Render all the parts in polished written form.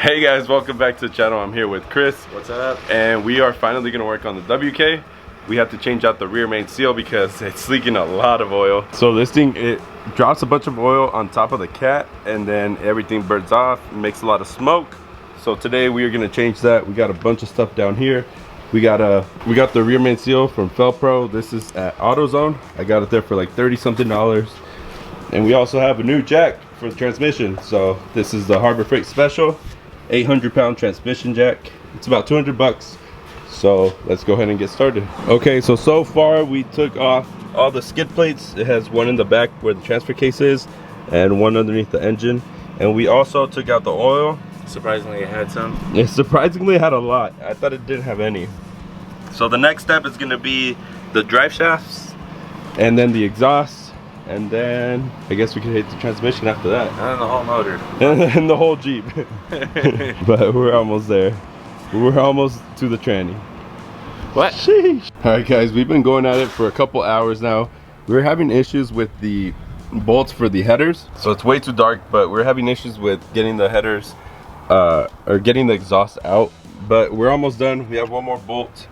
Hey guys, welcome back to the channel. I'm here with Chris. What's up? And we are finally gonna work on the WK. We have to change out the rear main seal because it's leaking a lot of oil. So this thing, it drops a bunch of oil on top of the cat and then everything burns off and makes a lot of smoke. So today we are gonna change that. We got a bunch of stuff down here. We got the rear main seal from Felpro. This is at AutoZone. I got it there for like $30 something. And we also have a new jack for the transmission. So this is the Harbor Freight Special 800-pound transmission jack. It's about 200 bucks. So let's go ahead and get started. Okay, so far we took off all the skid plates. It has one in the back where the transfer case is and one underneath the engine. And we also took out the oil. Surprisingly, it had some. It surprisingly had a lot. I thought it didn't have any. So the next step is gonna be the drive shafts and then the exhaust. And then I guess we could hit the transmission after that. And then the whole motor. And the whole Jeep. But we're almost there. We're almost to the tranny. What? Sheesh. Alright guys, we've been going at it for a couple hours now. We're having issues with the bolts for the headers. So it's way too dark, but we're having issues with getting the headers or getting the exhaust out. But we're almost done. We have one more bolt.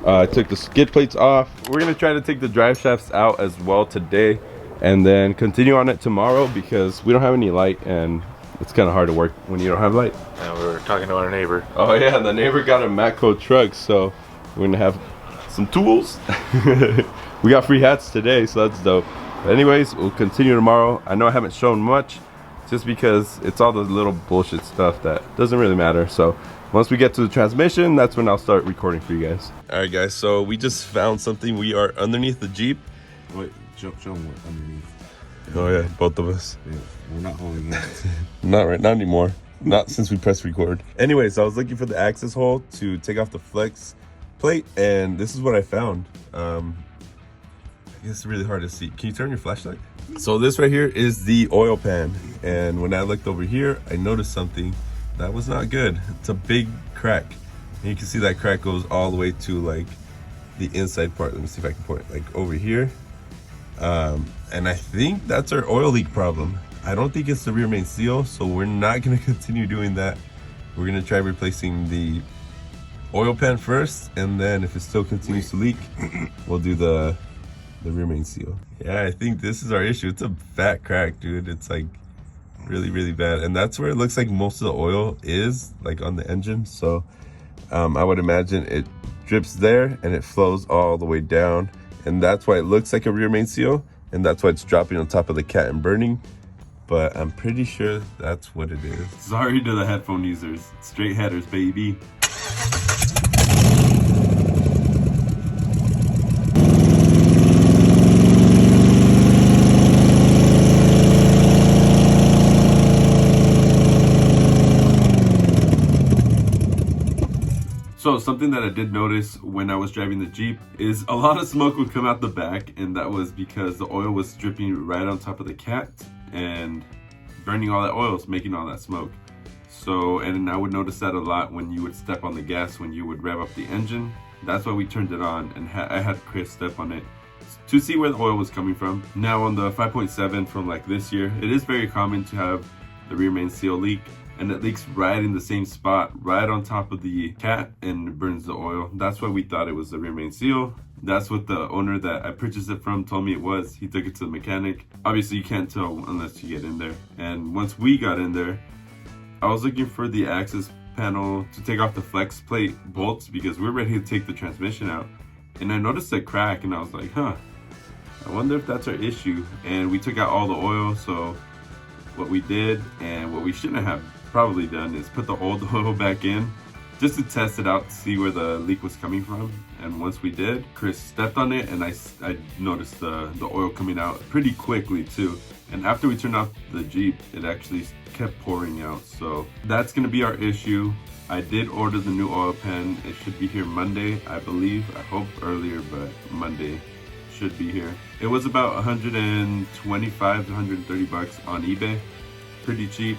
I took the skid plates off. We're gonna try to take the drive shafts out as well today, and then continue on it tomorrow because we don't have any light and it's kind of hard to work when you don't have light. And we were talking to our neighbor. Oh yeah, the neighbor got a Matco truck, so we're gonna have some tools. We got free hats today, so that's dope. But anyways, we'll continue tomorrow. I know I haven't shown much just because it's all the little bullshit stuff that doesn't really matter. So once we get to the transmission, that's when I'll start recording for you guys. All right guys, so we just found something. We are underneath the Jeep. Wait, show them what underneath. Oh yeah, both of us. Yeah, we're not holding it. Not anymore. Not since we pressed record. Anyways, I was looking for the access hole to take off the flex plate, and this is what I found. I guess it's really hard to see. Can you turn your flashlight? So this right here is the oil pan, and when I looked over here, I noticed something that was not good. It's a big crack, and you can see that crack goes all the way to like the inside part. Let me see if I can point like over here. And I think that's our oil leak problem. I don't think it's the rear main seal, so we're not gonna continue doing that. We're gonna try replacing the oil pan first, and then if it still continues to leak, we'll do the rear main seal. Yeah, I think this is our issue. It's a fat crack, dude. It's like really bad, and that's where it looks like most of the oil is, like on the engine. So I would imagine it drips there and it flows all the way down, and that's why it looks like a rear main seal, and that's why it's dropping on top of the cat and burning. But I'm pretty sure that's what it is. Sorry to the headphone users. Straight headers, baby. So something that I did notice when I was driving the Jeep is a lot of smoke would come out the back, and that was because the oil was dripping right on top of the cat and burning all that oil, making all that smoke. So, and I would notice that a lot when you would step on the gas, when you would rev up the engine. That's why we turned it on, and I had Chris step on it to see where the oil was coming from. Now on the 5.7 from like this year, it is very common to have the rear main seal leak, and it leaks right in the same spot, right on top of the cat, and burns the oil. That's why we thought it was the rear main seal. That's what the owner that I purchased it from told me it was. He took it to the mechanic. Obviously you can't tell unless you get in there. And once we got in there, I was looking for the access panel to take off the flex plate bolts because we're ready to take the transmission out. And I noticed a crack, and I was like, huh, I wonder if that's our issue. And we took out all the oil. So what we did, and what we shouldn't have probably done, is put the old oil back in just to test it out to see where the leak was coming from. And once we did, Chris stepped on it, and I noticed the oil coming out pretty quickly too. And after we turned off the Jeep, it actually kept pouring out. So that's gonna be our issue. I did order the new oil pan. It should be here Monday, I believe. I hope earlier, but Monday should be here. It was about 125 to 130 bucks on eBay. Pretty cheap.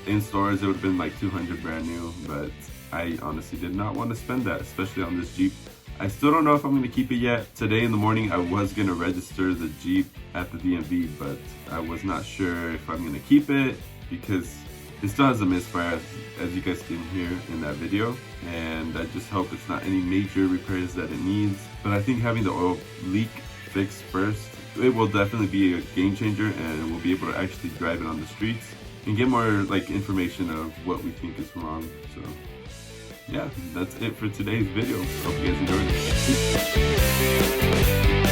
In stores, it would have been like 200 brand new, but I honestly did not want to spend that, especially on this Jeep. I still don't know if I'm going to keep it yet. Today in the morning, I was going to register the Jeep at the DMV, but I was not sure if I'm going to keep it because It still has a misfire as you guys can hear in that video, and I just hope it's not any major repairs that it needs. But I think having the oil leak fixed first, it will definitely be a game changer, and we'll be able to actually drive it on the streets and get more like information of what we think is wrong. So yeah, that's it for today's video. Hope you guys enjoyed it.